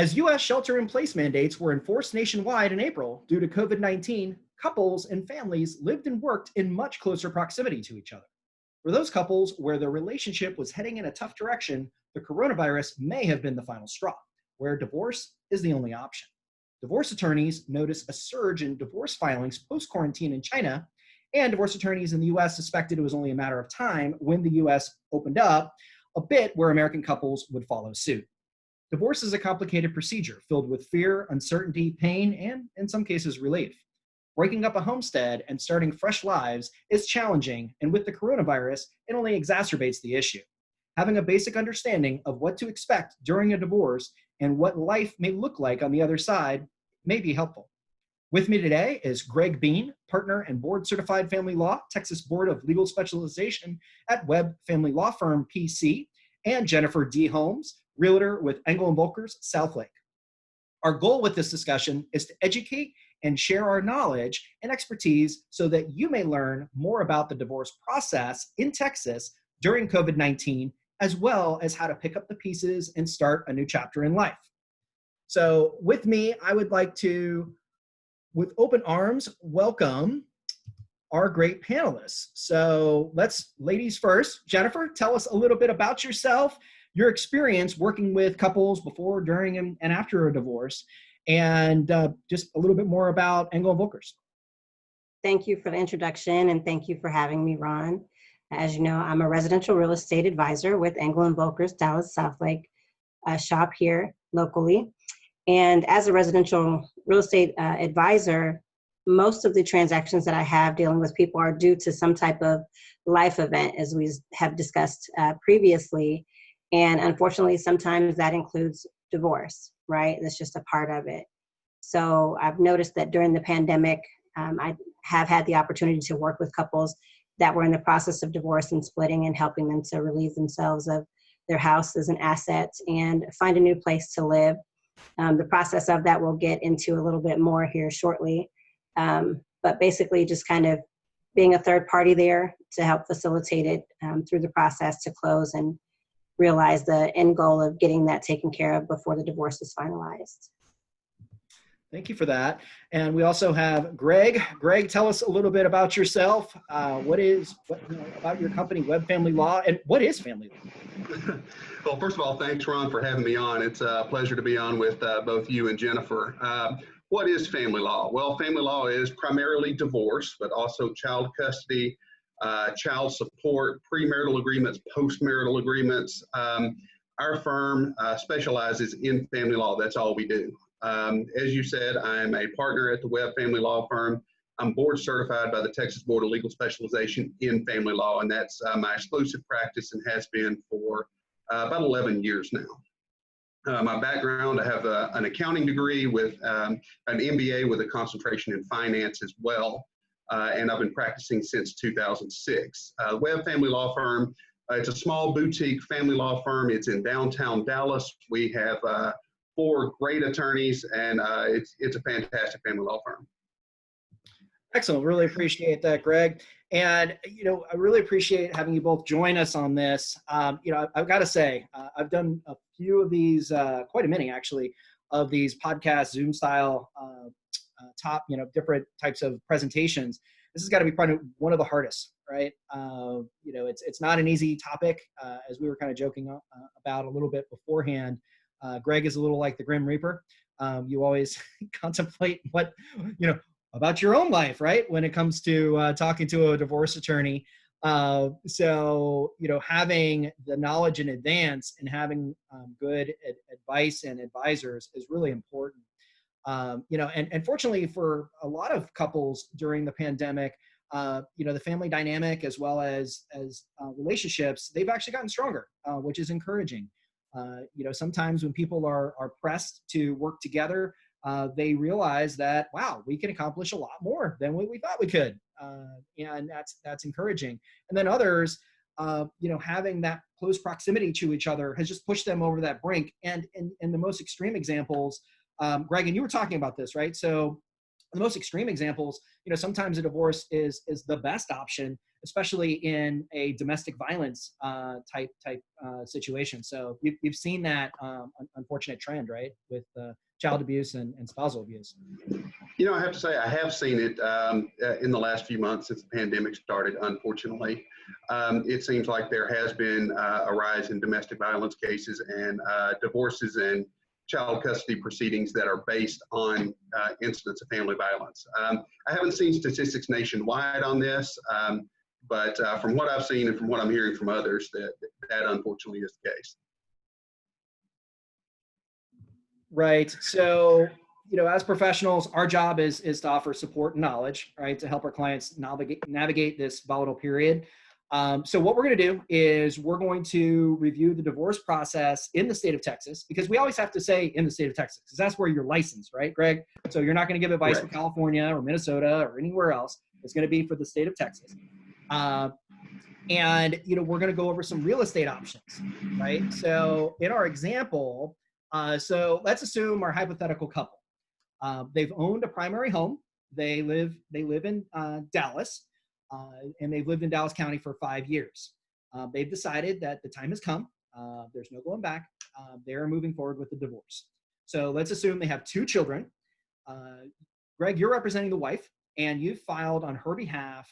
As U.S. shelter-in-place mandates were enforced nationwide in April due to COVID-19, couples and families lived and worked in much closer proximity to each other. For those couples where their relationship was heading in a tough direction, the coronavirus may have been the final straw, where divorce is the only option. Divorce attorneys notice a surge in divorce filings post-quarantine in China, and divorce attorneys in the US suspected it was only a matter of time when the US opened up a bit where American couples would follow suit. Divorce is a complicated procedure filled with fear, uncertainty, pain, and in some cases, relief. Breaking up a homestead and starting fresh lives is challenging, and with the coronavirus, it only exacerbates the issue. Having a basic understanding of what to expect during a divorce and what life may look like on the other side may be helpful. With me today is Greg Beane, partner and board certified family law, Texas Board of Legal Specialization at Webb Family Law Firm, PC, and Jennifer D. Holmes, realtor with Engel & Volkers, Southlake. Our goal with this discussion is to educate and share our knowledge and expertise so that you may learn more about the divorce process in Texas during COVID-19, as well as how to pick up the pieces and start a new chapter in life. So with me, I would like to, with open arms, welcome our great panelists. So ladies first. Jennifer, tell us a little bit about yourself, your experience working with couples before, during, and after a divorce, and just a little bit more about Engel & Volkers. Thank you for the introduction, and thank you for having me, Ron. As you know, I'm a residential real estate advisor with Engel & Volkers, Dallas Southlake shop here locally. And as a residential real estate advisor, most of the transactions that I have dealing with people are due to some type of life event, as we have discussed previously. And unfortunately, sometimes that includes divorce, right? That's just a part of it. So I've noticed that during the pandemic, I have had the opportunity to work with couples that were in the process of divorce and splitting and helping them to relieve themselves of their houses and assets and find a new place to live. The process of that we'll get into a little bit more here shortly. But basically just kind of being a third party there to help facilitate it through the process to close and realize the end goal of getting that taken care of before the divorce is finalized. Thank you for that. And we also have Greg. Greg, tell us a little bit about yourself. About your company, Webb Family Law, and what is family law? Well, first of all, thanks, Ron, for having me on. It's a pleasure to be on with both you and Jennifer. What is family law? Well, family law is primarily divorce, but also child custody, child support, premarital agreements, postmarital agreements. Our firm specializes in family law. That's all we do. As you said, I'm a partner at the Webb Family Law Firm. I'm board certified by the Texas Board of Legal Specialization in family law, and that's my exclusive practice and has been for about 11 years now. My background, I have an accounting degree with an MBA with a concentration in finance as well, and I've been practicing since 2006. Webb Family Law Firm, it's a small boutique family law firm. It's in downtown Dallas. We have 4 great attorneys, and it's a fantastic family law firm. Excellent. Really appreciate that, Greg. And, I really appreciate having you both join us on this. I've got to say, I've done a few of these, quite a many actually, of these podcast Zoom style different types of presentations. This has got to be probably one of the hardest, right? It's not an easy topic, as we were kind of joking about a little bit beforehand. Greg is a little like the Grim Reaper. You always contemplate what, about your own life, right? When it comes to talking to a divorce attorney. So, having the knowledge in advance and having good advice and advisors is really important. And fortunately for a lot of couples during the pandemic, the family dynamic as well as relationships, they've actually gotten stronger, which is encouraging. Sometimes when people are pressed to work together, they realize that, wow, we can accomplish a lot more than what we thought we could. And that's encouraging. And then others, having that close proximity to each other has just pushed them over that brink. And in the most extreme examples, Greg, and you were talking about this, right? So The most extreme examples, sometimes a divorce is the best option, especially in a domestic violence type situation. So you've seen that unfortunate trend, right, with child abuse and spousal abuse. I have to say I have seen it in the last few months since the pandemic started, unfortunately. It seems like there has been a rise in domestic violence cases and divorces and child custody proceedings that are based on incidents of family violence. I haven't seen statistics nationwide on this, but from what I've seen and from what I'm hearing from others, that unfortunately is the case. Right. So, as professionals, our job is to offer support and knowledge, right, to help our clients navigate this volatile period. So what we're going to do is we're going to review the divorce process in the state of Texas, because we always have to say in the state of Texas, because that's where you're licensed, right, Greg? So you're not going to give advice for California or Minnesota or anywhere else. It's going to be for the state of Texas. And, we're going to go over some real estate options, right? So in our example, so let's assume our hypothetical couple. They've owned a primary home. They live in Dallas. And they've lived in Dallas County for 5 years. They've decided that the time has come. There's no going back. They're moving forward with the divorce. So let's assume they have 2 children. Greg, you're representing the wife, and you filed on her behalf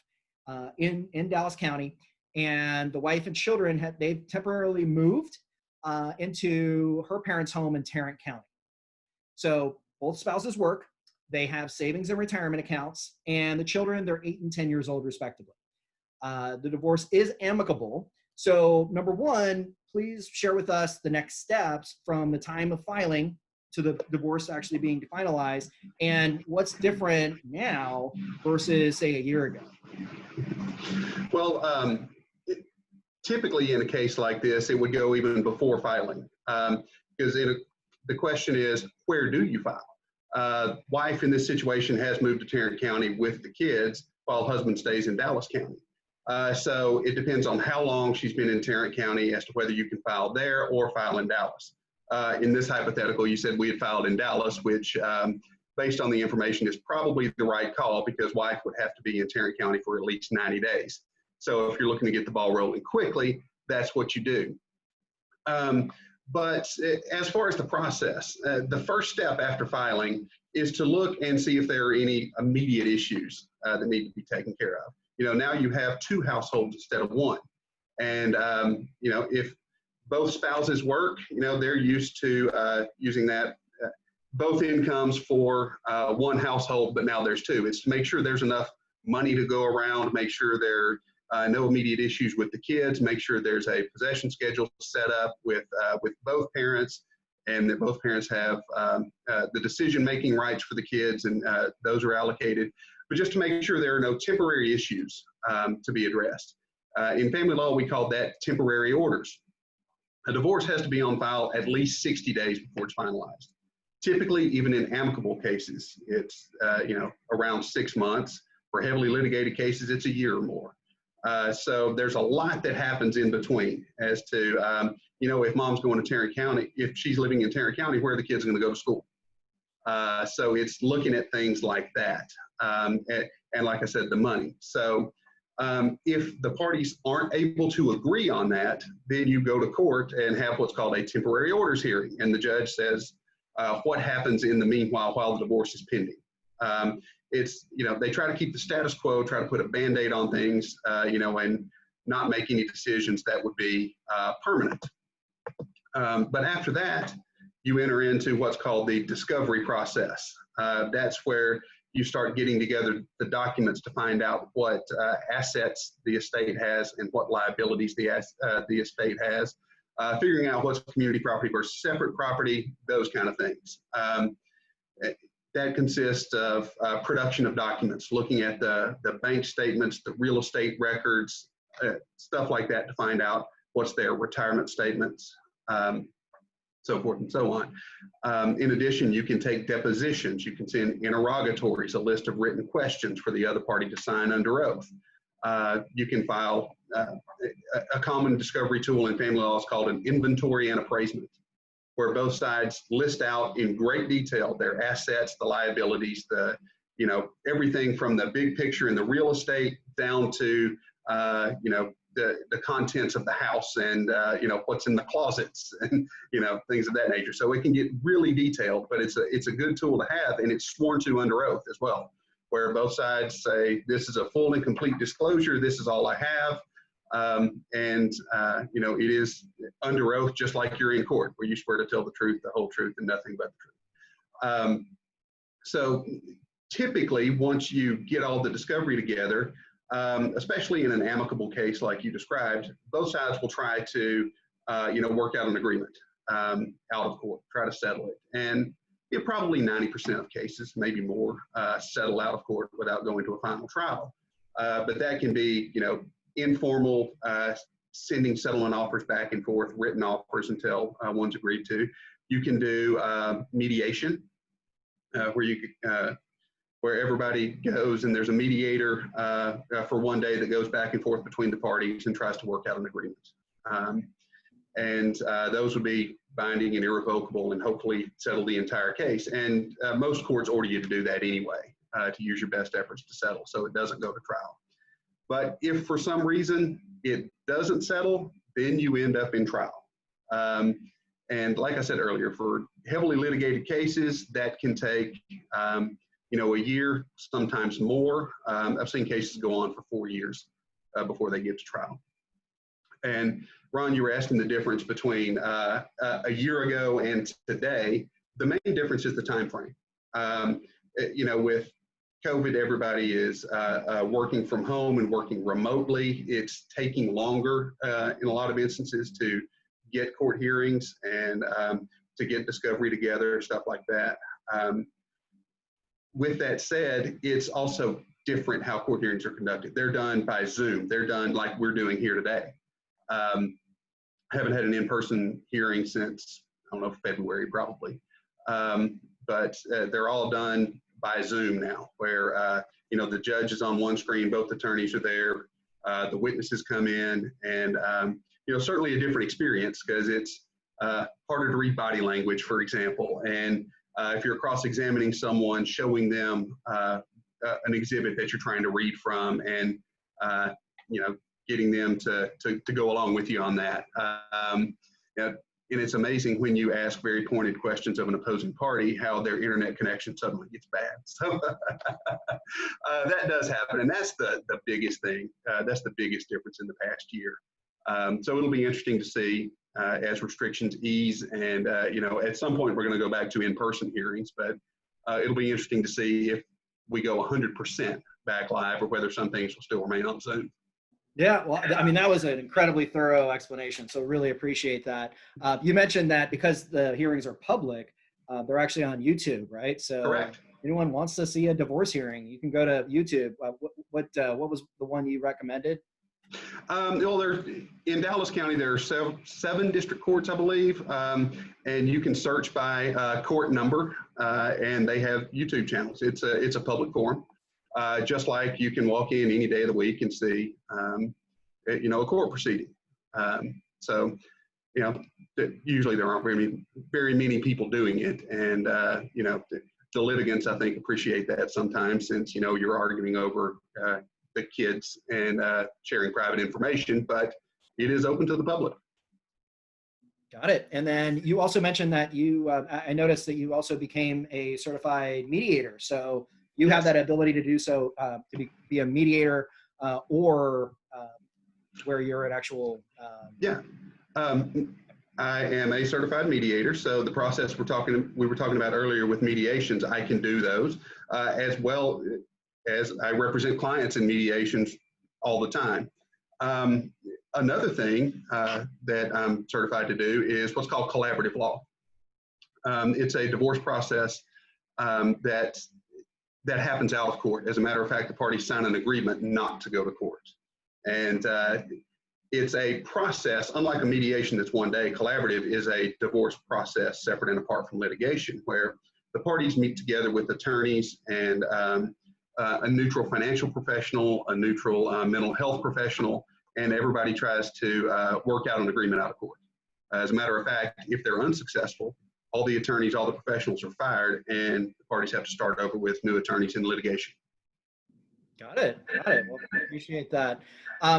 in Dallas County. And the wife and children, they've temporarily moved into her parents' home in Tarrant County. So both spouses work. They have savings and retirement accounts, and the children, they're 8 and 10 years old, respectively. The divorce is amicable. So number one, please share with us the next steps from the time of filing to the divorce actually being finalized, and what's different now versus, say, a year ago. Well, typically in a case like this, it would go even before filing, because the question is, where do you file? Wife in this situation has moved to Tarrant County with the kids while husband stays in Dallas County. So it depends on how long she's been in Tarrant County as to whether you can file there or file in Dallas. In this hypothetical, you said we had filed in Dallas, which based on the information is probably the right call, because wife would have to be in Tarrant County for at least 90 days. So if you're looking to get the ball rolling quickly, that's what you do. But as far as the process, the first step after filing is to look and see if there are any immediate issues that need to be taken care of. Now you have 2 households instead of 1. And, if both spouses work, they're used to using that both incomes for 1 household, but now there's 2. It's to make sure there's enough money to go around, make sure there no immediate issues with the kids, make sure there's a possession schedule set up with both parents, and that both parents have the decision-making rights for the kids, and those are allocated, but just to make sure there are no temporary issues to be addressed. In family law, we call that temporary orders. A divorce has to be on file at least 60 days before it's finalized. Typically, even in amicable cases, it's around 6 months. For heavily litigated cases, it's a year or more. So there's a lot that happens in between as to, if mom's going to Tarrant County, if she's living in Tarrant County, where are the kids going to go to school? So it's looking at things like that. And like I said, the money. So if the parties aren't able to agree on that, then you go to court and have what's called a temporary orders hearing. And the judge says what happens in the meanwhile while the divorce is pending. They try to keep the status quo, try to put a Band-Aid on things, and not make any decisions that would be permanent. But after that, you enter into what's called the discovery process. That's where you start getting together the documents to find out what assets the estate has and what liabilities the estate has, figuring out what's community property versus separate property, those kind of things. That consists of production of documents, looking at the bank statements, the real estate records, stuff like that to find out what's their retirement statements, so forth and so on. In addition, you can take depositions. You can send interrogatories, a list of written questions for the other party to sign under oath. You can file a common discovery tool in family law is called an inventory and appraisement, where both sides list out in great detail their assets, the liabilities, the everything from the big picture in the real estate down to, the contents of the house and, what's in the closets and, things of that nature. So it can get really detailed, but it's a good tool to have, and it's sworn to under oath as well, where both sides say, this is a full and complete disclosure. This is all I have. It is under oath, just like you're in court, where you swear to tell the truth, the whole truth, and nothing but the truth. So typically, once you get all the discovery together, especially in an amicable case like you described, both sides will try to, work out an agreement out of court, try to settle it. And probably 90% of cases, maybe more, settle out of court without going to a final trial. But that can be, informal, sending settlement offers back and forth, written offers until one's agreed to. You can do mediation, where everybody goes and there's a mediator for one day that goes back and forth between the parties and tries to work out an agreement. Those would be binding and irrevocable and hopefully settle the entire case. And most courts order you to do that anyway, to use your best efforts to settle so it doesn't go to trial. But if for some reason it doesn't settle, then you end up in trial. And like I said earlier, for heavily litigated cases, that can take, a year, sometimes more. I've seen cases go on for 4 years before they get to trial. And Ron, you were asking the difference between a year ago and today. The main difference is the time frame. With COVID, everybody is working from home and working remotely. It's taking longer in a lot of instances to get court hearings and to get discovery together, stuff like that. With that said, it's also different how court hearings are conducted. They're done by Zoom. They're done like we're doing here today. Haven't had an in-person hearing since, I don't know, February probably. But they're all done by Zoom now, where, the judge is on one screen, both attorneys are there, the witnesses come in, and, certainly a different experience because it's harder to read body language, for example. And if you're cross-examining someone, showing them an exhibit that you're trying to read from and, getting them to go along with you on that. And it's amazing when you ask very pointed questions of an opposing party, how their internet connection suddenly gets bad. So that does happen. And that's the biggest thing. That's the biggest difference in the past year. So it'll be interesting to see as restrictions ease. And, at some point we're going to go back to in-person hearings, but it'll be interesting to see if we go 100% back live or whether some things will still remain on Zoom. Yeah, well, I mean, that was an incredibly thorough explanation, so really appreciate that. You mentioned that because the hearings are public, they're actually on YouTube, right? So correct. Anyone wants to see a divorce hearing, you can go to YouTube. What was the one you recommended? Well, in Dallas County, there are seven district courts, I believe, and you can search by court number, and they have YouTube channels. It's a public forum. Just like you can walk in any day of the week and see, a court proceeding. Usually there aren't very many people doing it. And, the litigants, I think, appreciate that sometimes since, you're arguing over the kids and sharing private information, but it is open to the public. Got it. And then you also mentioned that I noticed that you also became a certified mediator. So you have that ability to do so, to be a mediator, or where you're an actual. Yeah, I am a certified mediator. So the process we were talking about earlier with mediations, I can do those as well as I represent clients in mediations all the time. Another thing that I'm certified to do is what's called collaborative law. It's a divorce process that happens out of court. As a matter of fact, the parties sign an agreement not to go to court. And it's a process, unlike a mediation that's one day. Collaborative is a divorce process separate and apart from litigation, where the parties meet together with attorneys and a neutral financial professional, a neutral mental health professional, and everybody tries to work out an agreement out of court. As a matter of fact, if they're unsuccessful, all the attorneys, all the professionals are fired, and the parties have to start over with new attorneys in litigation. Got it. Got it. Well, appreciate that.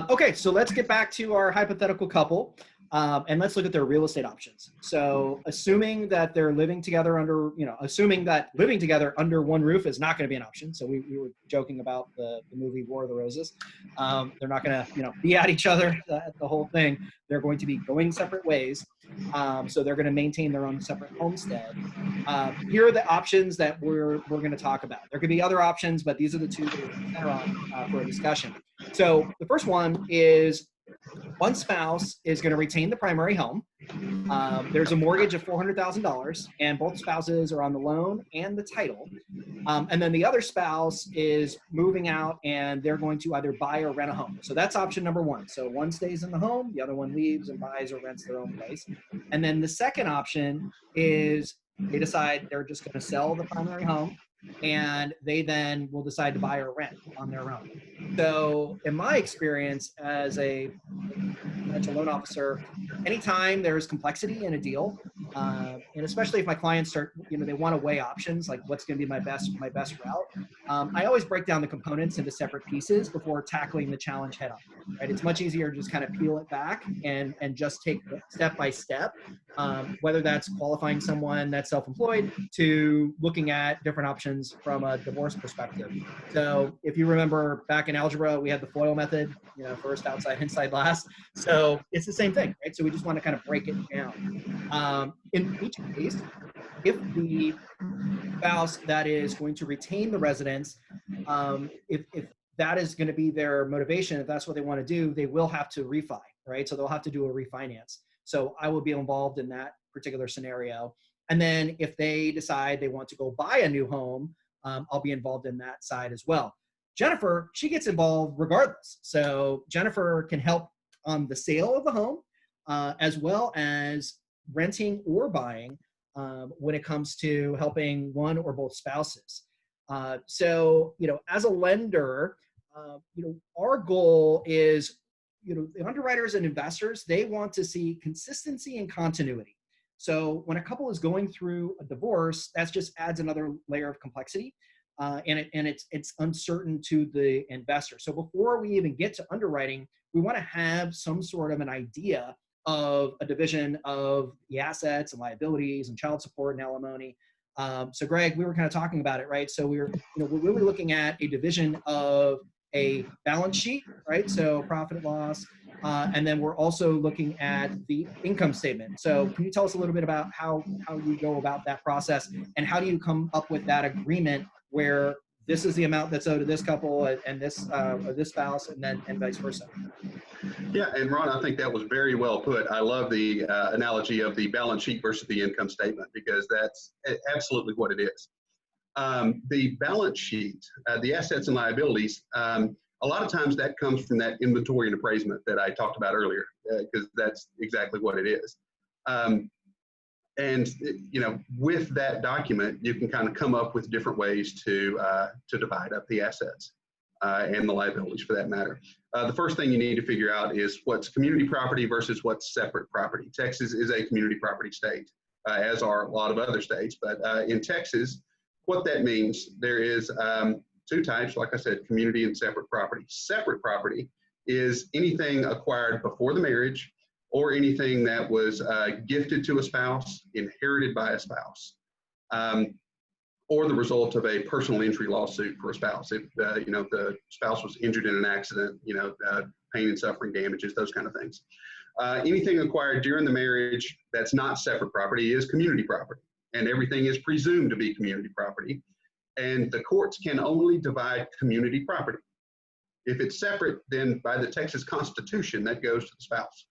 Okay, so let's get back to our hypothetical couple, and let's look at their real estate options. So, assuming that they're living together under, assuming that living together under one roof is not going to be an option. So we were joking about the movie War of the Roses. They're not going to, be at each other the whole thing. They're going to be going separate ways. So they're going to maintain their own separate homestead. Here are the options that we're going to talk about. There could be other options, but these are the two that we're going to center on for a discussion. So the first one is one spouse is going to retain the primary home. There's a mortgage of $400,000, and both spouses are on the loan and the title. And then the other spouse is moving out, and they're going to either buy or rent a home. So that's option number one. So one stays in the home, the other one leaves and buys or rents their own place. And then the second option is they decide they're just going to sell the primary home, and they then will decide to buy or rent on their own. So in my experience as a financial loan officer, anytime there's complexity in a deal, and especially if my clients start, they want to weigh options, like what's going to be my best route. I always break down the components into separate pieces before tackling the challenge head on. Right? It's much easier to just kind of peel it back and just take step by step, whether that's qualifying someone that's self-employed to looking at different options from a divorce perspective. So if you remember back in algebra, we had the FOIL method, first, outside, inside, last. So it's the same thing, right? So we just want to kind of break it down. In each case, if the spouse that is going to retain the residence, if that is going to be their motivation, if that's what they want to do, they will have to refi, right? So they'll have to do a refinance. So I will be involved in that particular scenario. And then if they decide they want to go buy a new home, I'll be involved in that side as well. Jennifer, she gets involved regardless. So Jennifer can help on the sale of the home, as well as renting or buying when it comes to helping one or both spouses. So, as a lender, our goal is, the underwriters and investors, they want to see consistency and continuity. So when a couple is going through a divorce, that just adds another layer of complexity. And it's uncertain to the investor. So before we even get to underwriting, we want to have some sort of an idea of a division of the assets and liabilities and child support and alimony. So Greg, we were kind of talking about it, right? So we're really looking at a division of a balance sheet, right? So profit and loss. And then we're also looking at the income statement. So can you tell us a little bit about how you go about that process, and how do you come up with that agreement where this is the amount that's owed to this couple and this or this spouse, and vice versa? Yeah, and Ron, I think that was very well put. I love the analogy of the balance sheet versus the income statement, because that's absolutely what it is. The balance sheet, the assets and liabilities, a lot of times that comes from that inventory and appraisement that I talked about earlier, because that's exactly what it is. And with that document, you can kind of come up with different ways to divide up the assets and the liabilities, for that matter. The first thing you need to figure out is what's community property versus what's separate property. Texas is a community property state, as are a lot of other states. But in Texas, what that means, there is two types, like I said, community and separate property. Separate property is anything acquired before the marriage, or anything that was gifted to a spouse, inherited by a spouse, or the result of a personal injury lawsuit for a spouse. If the spouse was injured in an accident, pain and suffering damages, those kind of things. Anything acquired during the marriage that's not separate property is community property, and everything is presumed to be community property. And the courts can only divide community property. If it's separate, then by the Texas Constitution, that goes to the spouse,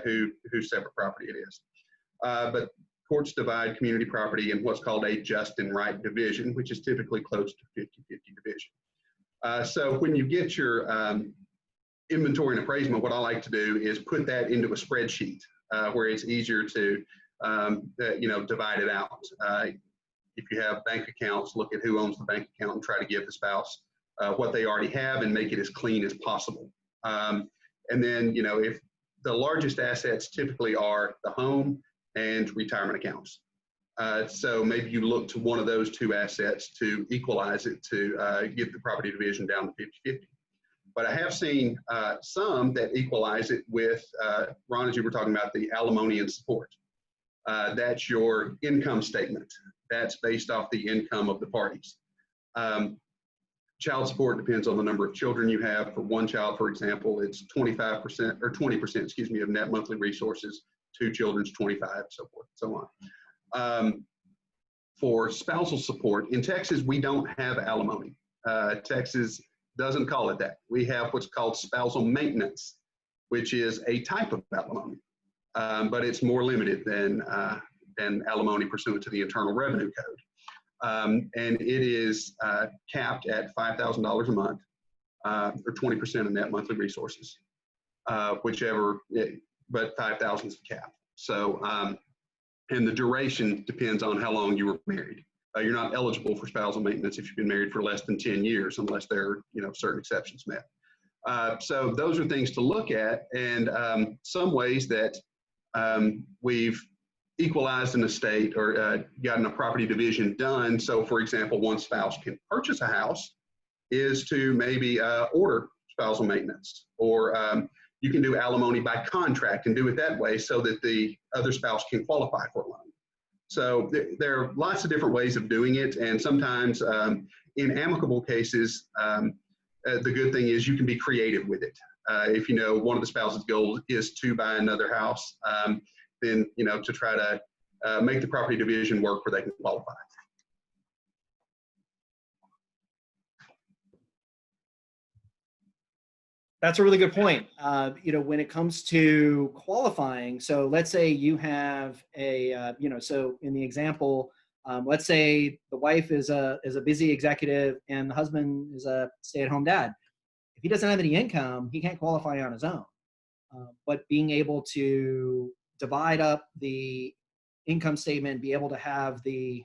whose separate property it is. But courts divide community property in what's called a just and right division, which is typically close to 50-50 division. So when you get your inventory and appraisement, what I like to do is put that into a spreadsheet where it's easier to divide it out. If you have bank accounts, look at who owns the bank account and try to give the spouse what they already have and make it as clean as possible. And then, if the largest assets typically are the home and retirement accounts. So maybe you look to one of those two assets to equalize it to get the property division down to 50-50. But I have seen some that equalize it with, Ron, as you were talking about, the alimony and support. That's your income statement. That's based off the income of the parties. Child support depends on the number of children you have. For one child, for example, it's 25% or 20%, excuse me, of net monthly resources. 2 children's 25, so forth, so on. For spousal support, in Texas, we don't have alimony. Texas doesn't call it that. We have what's called spousal maintenance, which is a type of alimony, but it's more limited than alimony pursuant to the Internal Revenue Code. And it is capped at $5,000 a month, or 20% of net monthly resources, whichever, but 5,000 is the cap. So, and the duration depends on how long you were married. You're not eligible for spousal maintenance if you've been married for less than 10 years, unless there are, certain exceptions met. So those are things to look at, and some ways that we've equalized an estate or gotten a property division done. So for example, one spouse can purchase a house is to maybe order spousal maintenance, or you can do alimony by contract and do it that way so that the other spouse can qualify for a loan. So there are lots of different ways of doing it, and sometimes in amicable cases, the good thing is you can be creative with it. If you know one of the spouse's goals is to buy another house, then to try to make the property division work where they can qualify. That's a really good point. When it comes to qualifying, so let's say you have a, so in the example, let's say the wife is a busy executive and the husband is a stay-at-home dad. If he doesn't have any income, he can't qualify on his own. But being able to divide up the income statement, be able to have the,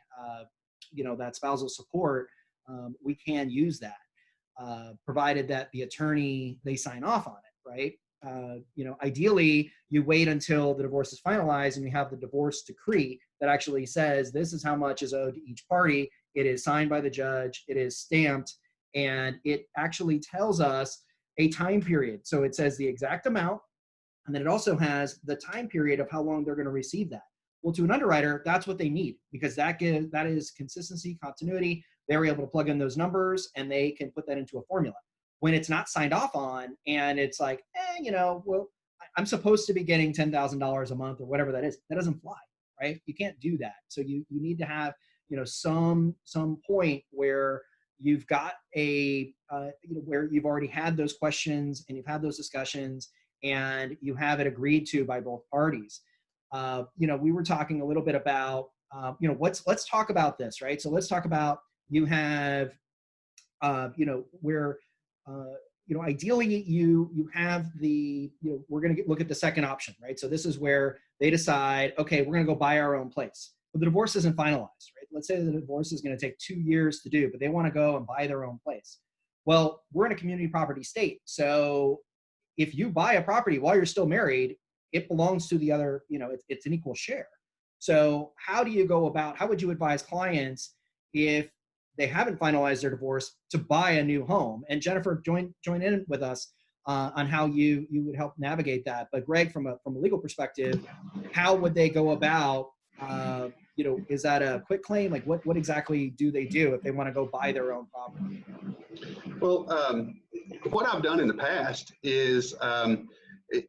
that spousal support, we can use that. Provided that the attorney, they sign off on it, right? Ideally, you wait until the divorce is finalized and you have the divorce decree that actually says this is how much is owed to each party. It is signed by the judge, it is stamped, and it actually tells us a time period. So it says the exact amount, and then it also has the time period of how long they're going to receive that. Well, to an underwriter, that's what they need, because that is consistency, continuity. They're able to plug in those numbers and they can put that into a formula. When it's not signed off on and it's like, well, I'm supposed to be getting $10,000 a month or whatever that is, that doesn't fly, right? You can't do that. So you need to have, some point where you've got a, where you've already had those questions and you've had those discussions and you have it agreed to by both parties. We were talking a little bit about, let's talk about this, right? So let's talk about, you have, where, ideally you have the, we're going to look at the second option, right? So this is where they decide, okay, we're going to go buy our own place, but the divorce isn't finalized, right? Let's say the divorce is going to take 2 years to do, but they want to go and buy their own place. Well, we're in a community property state. So if you buy a property while you're still married, it belongs to the other, it's an equal share. So how do you go about, how would you advise clients if they haven't finalized their divorce to buy a new home? And Jennifer, join in with us on how you would help navigate that. But Greg, from a legal perspective, how would they go about, is that a quick claim? Like what exactly do they do if they want to go buy their own property? Well, what I've done in the past is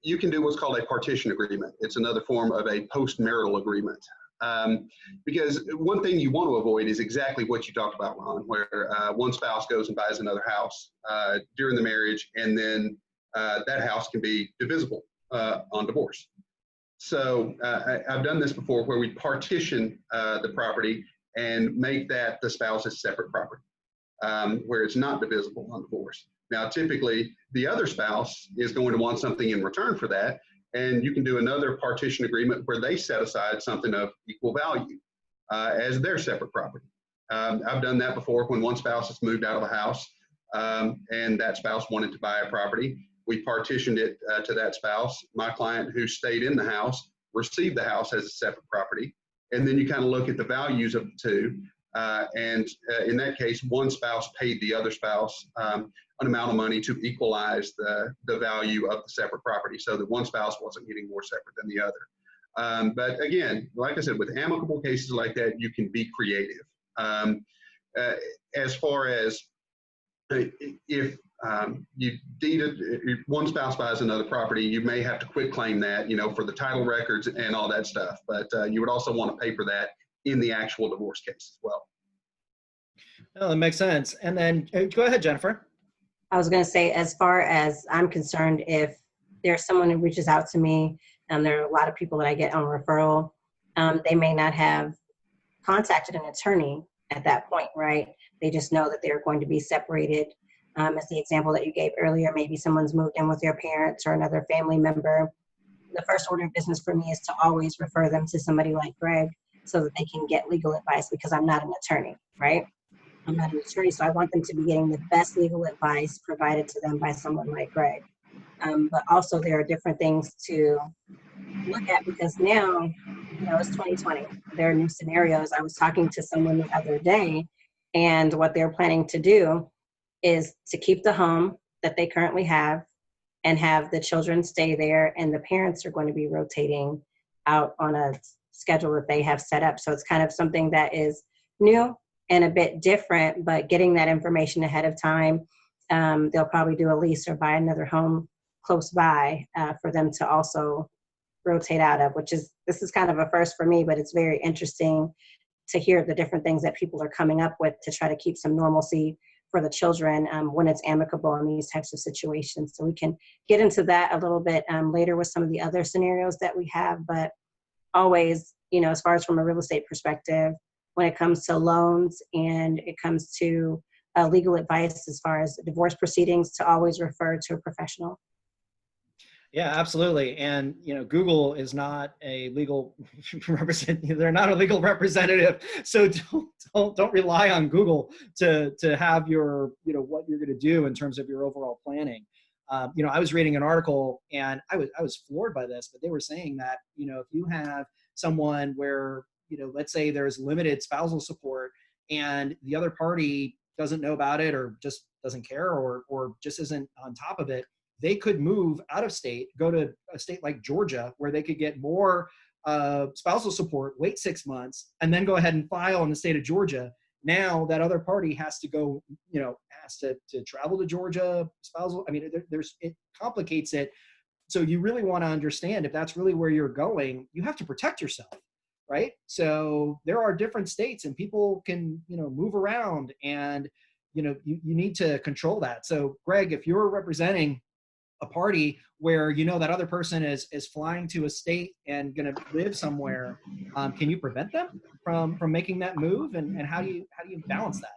you can do what's called a partition agreement. It's another form of a post-marital agreement. Because one thing you want to avoid is exactly what you talked about, Ron, where one spouse goes and buys another house during the marriage, and then that house can be divisible on divorce. So I've done this before where we partition the property and make that the spouse's separate property, where it's not divisible on divorce. Now, typically, the other spouse is going to want something in return for that, and you can do another partition agreement where they set aside something of equal value as their separate property. I've done that before when one spouse has moved out of the house and that spouse wanted to buy a property. We partitioned it to that spouse. My client who stayed in the house received the house as a separate property, And then you kind of look at the values of the two. In that case, one spouse paid the other spouse an amount of money to equalize the value of the separate property, so that one spouse wasn't getting more separate than the other. But again, like I said, with amicable cases like that, you can be creative. As far as if you deed it, if one spouse buys another property, you may have to quit claim that, for the title records and all that stuff. But you would also want to paper that in the actual divorce case as well. Oh, that makes sense. And then go ahead, Jennifer. I was going to say, as far as I'm concerned, if there's someone who reaches out to me, and there are a lot of people that I get on referral, they may not have contacted an attorney at that point, right? They just know that they're going to be separated. As the example that you gave earlier, maybe someone's moved in with their parents or another family member. The first order of business for me is to always refer them to somebody like Greg so that they can get legal advice, because I'm not an attorney, right? I'm not an attorney, so I want them to be getting the best legal advice provided to them by someone like Greg. But also there are different things to look at, because now, it's 2020. There are new scenarios. I was talking to someone the other day, and what they're planning to do is to keep the home that they currently have and have the children stay there, and the parents are going to be rotating out on a schedule that they have set up. So it's kind of something that is new and a bit different, but getting that information ahead of time, they'll probably do a lease or buy another home close by for them to also rotate out of, this is kind of a first for me, but it's very interesting to hear the different things that people are coming up with to try to keep some normalcy for the children when it's amicable in these types of situations. So we can get into that a little bit later with some of the other scenarios that we have, but always, as far as from a real estate perspective, when it comes to loans and it comes to legal advice as far as divorce proceedings, to always refer to a professional. Yeah, absolutely. And, Google is not a legal they're not a legal representative. So don't rely on Google to have your, what you're going to do in terms of your overall planning. I was reading an article, and I was floored by this, but they were saying that, if you have someone where, let's say there's limited spousal support and the other party doesn't know about it, or just doesn't care, or just isn't on top of it, they could move out of state, go to a state like Georgia, where they could get more spousal support, wait 6 months, and then go ahead and file in the state of Georgia. Now that other party has to go, has to travel to Georgia, spousal. I mean, it complicates it. So you really want to understand, if that's really where you're going, you have to protect yourself, right? So there are different states, and people can, move around, and, you need to control that. So Greg, if you're representing a party where that other person is flying to a state and going to live somewhere, can you prevent them from making that move, and how do you balance that?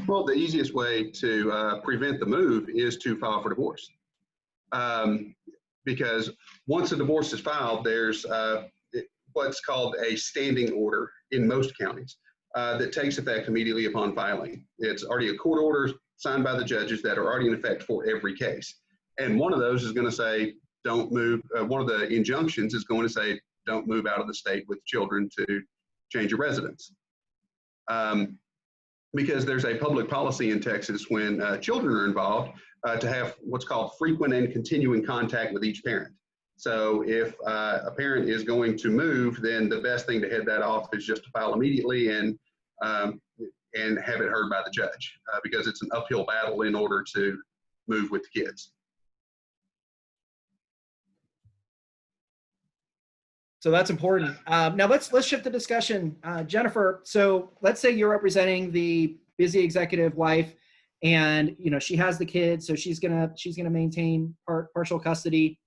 Well, the easiest way to prevent the move is to file for divorce, because once a divorce is filed, there's what's called a standing order in most counties that takes effect immediately upon filing. It's already a court order signed by the judges that are already in effect for every case. And one of those is going to say, don't move. One of the injunctions is going to say, don't move out of the state with children to change your residence. Because there's a public policy in Texas when children are involved to have what's called frequent and continuing contact with each parent. So if a parent is going to move, then the best thing to head that off is just to file immediately and have it heard by the judge, because it's an uphill battle in order to move with the kids. So that's important. Now let's shift the discussion, Jennifer. So let's say you're representing the busy executive wife, and she has the kids, so she's gonna maintain partial custody,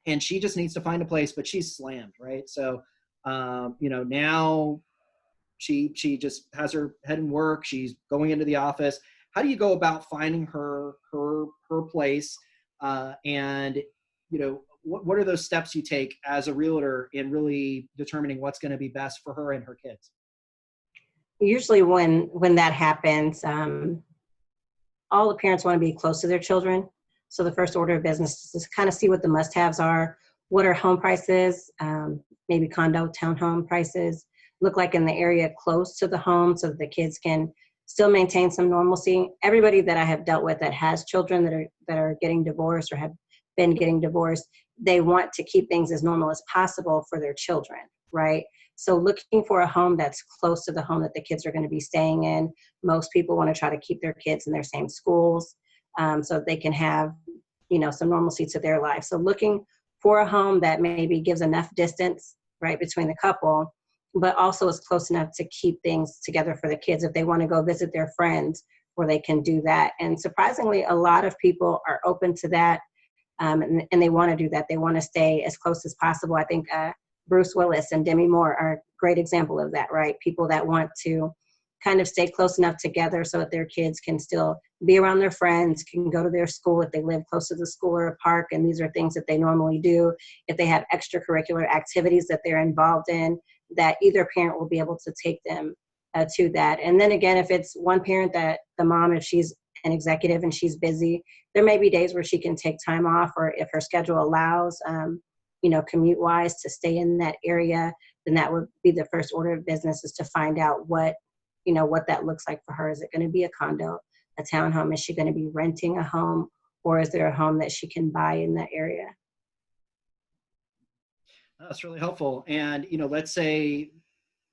and she just needs to find a place, but she's slammed, right? So now she just has her head in work. She's going into the office. How do you go about finding her place, and what are those steps you take as a realtor in really determining what's going to be best for her and her kids? Usually when that happens, all the parents want to be close to their children. So the first order of business is to kind of see what the must-haves are. What are home prices? maybe condo, townhome prices look like in the area close to the home so that the kids can still maintain some normalcy. Everybody that I have dealt with that has children that are getting divorced or have been getting divorced, they want to keep things as normal as possible for their children, right? So looking for a home that's close to the home that the kids are going to be staying in. Most people want to try to keep their kids in their same schools, so they can have, some normalcy to their life. So looking for a home that maybe gives enough distance, right, between the couple, but also is close enough to keep things together for the kids if they want to go visit their friends, where they can do that. And surprisingly, a lot of people are open to that, and they want to do that. They want to stay as close as possible. I think Bruce Willis and Demi Moore are a great example of that, right? People that want to kind of stay close enough together so that their kids can still be around their friends, can go to their school if they live close to the school or a park, and these are things that they normally do. If they have extracurricular activities that they're involved in, that either parent will be able to take them to that. And then again, if it's one parent, that the mom, if she's an executive and she's busy, there may be days where she can take time off, or if her schedule allows, commute wise, to stay in that area, then that would be the first order of business, is to find out what that looks like for her. Is it going to be a condo, a townhome? Is she going to be renting a home, or is there a home that she can buy in that area? That's really helpful. And, let's say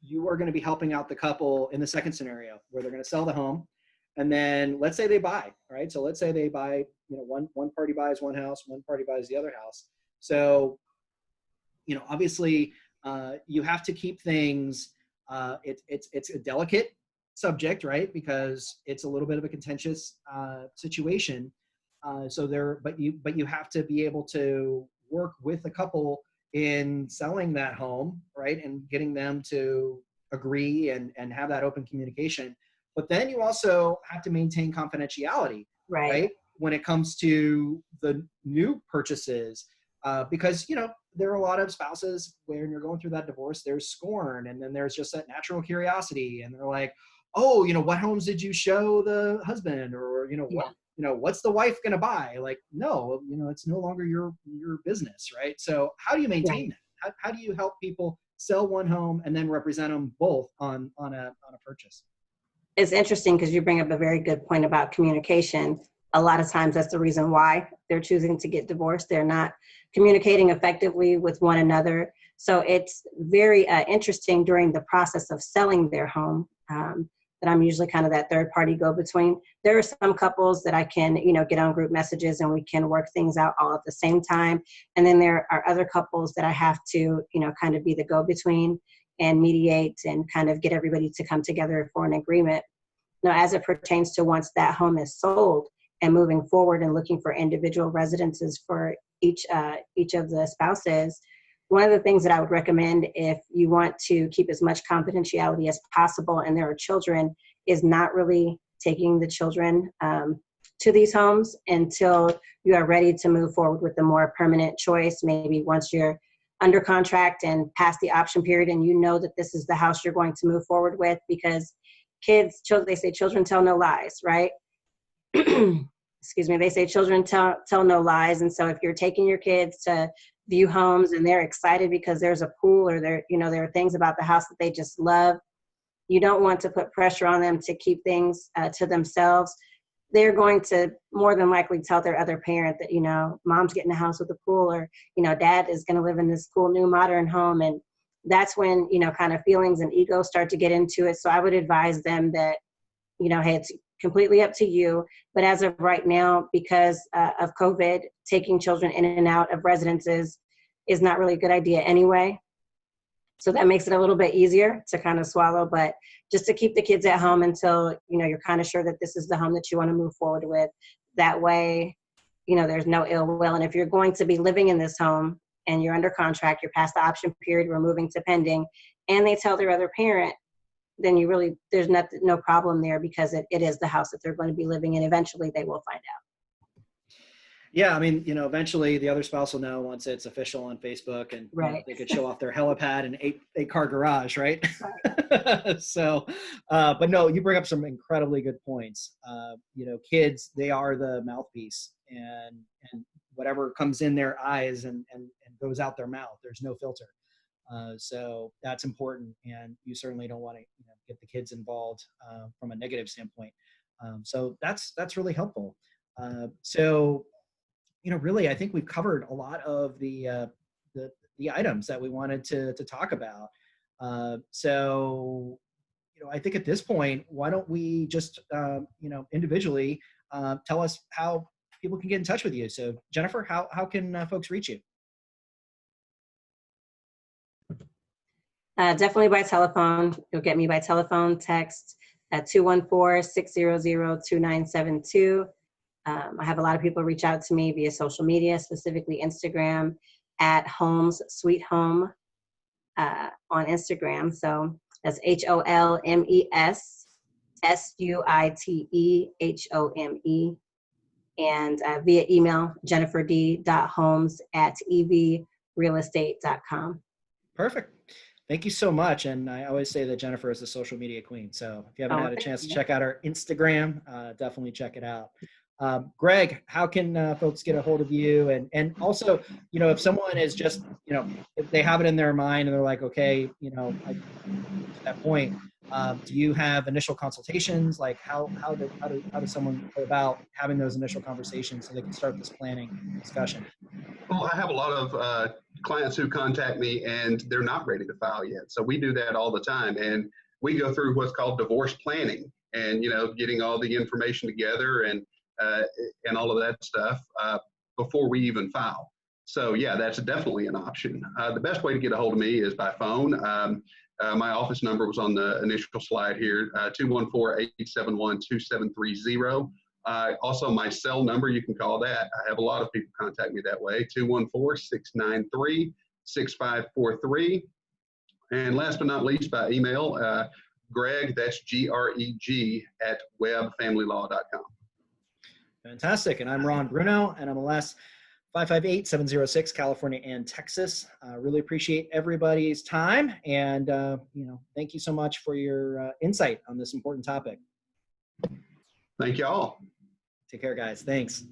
you are going to be helping out the couple in the second scenario where they're going to sell the home. And then let's say they buy, right? So let's say they buy, one party buys one house, one party buys the other house. So, obviously you have to keep things, it's a delicate subject, right? Because it's a little bit of a contentious situation. But you have to be able to work with a couple in selling that home, right? And getting them to agree and have that open communication. But then you also have to maintain confidentiality, right? When it comes to the new purchases, because, there are a lot of spouses when you're going through that divorce, there's scorn, and then there's just that natural curiosity. And they're like, oh, what homes did you show the husband? Or, what's the wife going to buy? Like, no, it's no longer your business, right? So how do you maintain that? How do you help people sell one home and then represent them both on a purchase? It's interesting because you bring up a very good point about communication. A lot of times that's the reason why they're choosing to get divorced. They're not communicating effectively with one another. So it's very interesting during the process of selling their home, that I'm usually kind of that third party go-between. There are some couples that I can, get on group messages and we can work things out all at the same time. And then there are other couples that I have to, kind of be the go-between and mediate and kind of get everybody to come together for an agreement. Now, as it pertains to once that home is sold and moving forward and looking for individual residences for each of the spouses, one of the things that I would recommend, if you want to keep as much confidentiality as possible and there are children, is not really taking the children to these homes until you are ready to move forward with a more permanent choice. Maybe once you're under contract and past the option period and that this is the house you're going to move forward with, because they say children tell no lies, right? Excuse me. They say children tell no lies. And so if you're taking your kids to view homes and they're excited because there's a pool, or there are things about the house that they just love, you don't want to put pressure on them to keep things to themselves. They're going to more than likely tell their other parent that, mom's getting a house with a pool, or, dad is going to live in this cool new modern home. And that's when, kind of feelings and ego start to get into it. So I would advise them that, hey, it's completely up to you. But as of right now, because of COVID, taking children in and out of residences is not really a good idea anyway. So that makes it a little bit easier to kind of swallow, but just to keep the kids at home until, you're kind of sure that this is the home that you want to move forward with. That way, there's no ill will. And if you're going to be living in this home and you're under contract, you're past the option period, we're moving to pending, and they tell their other parent, then there's no problem there, because it is the house that they're going to be living in. Eventually they will find out. Yeah, I mean, eventually the other spouse will know once it's official on Facebook, and they could show off their helipad and eight car garage, right? So, but no, you bring up some incredibly good points. Kids, they are the mouthpiece, and whatever comes in their eyes and goes out their mouth, there's no filter. So that's important, and you certainly don't want to get the kids involved from a negative standpoint. So that's really helpful. So really, I think we've covered a lot of the items that we wanted to talk about. So I think at this point, why don't we just individually tell us how people can get in touch with you. So Jennifer, how can folks reach you? Definitely by telephone. You'll get me by telephone, text at 214-600-2972. I have a lot of people reach out to me via social media, specifically Instagram at Homes Sweet Home on Instagram. So that's HOLMESSUITEHOME. And via email, jenniferd.homes@evrealestate.com. Perfect. Thank you so much. And I always say that Jennifer is the social media queen. So if you haven't had a chance to check out our Instagram, definitely check it out. Greg, how can folks get a hold of you? And also, if someone is just, if they have it in their mind and they're like, okay, to that point, do you have initial consultations? Like how does someone go about having those initial conversations so they can start this planning discussion? Well, I have a lot of clients who contact me and they're not ready to file yet. So we do that all the time. And we go through what's called divorce planning and, getting all the information together and all of that stuff before we even file. So yeah, that's definitely an option. The best way to get a hold of me is by phone. My office number was on the initial slide here, 214-871-2730. Also, my cell number, you can call that. I have a lot of people contact me that way, 214-693-6543. And last but not least, by email, Greg, that's GREG, at webbfamilylaw.com. Fantastic. And I'm Ron Bruno, and I'm MLS 558-706, California and Texas. Really appreciate everybody's time. And, thank you so much for your insight on this important topic. Thank you all. Take care, guys. Thanks.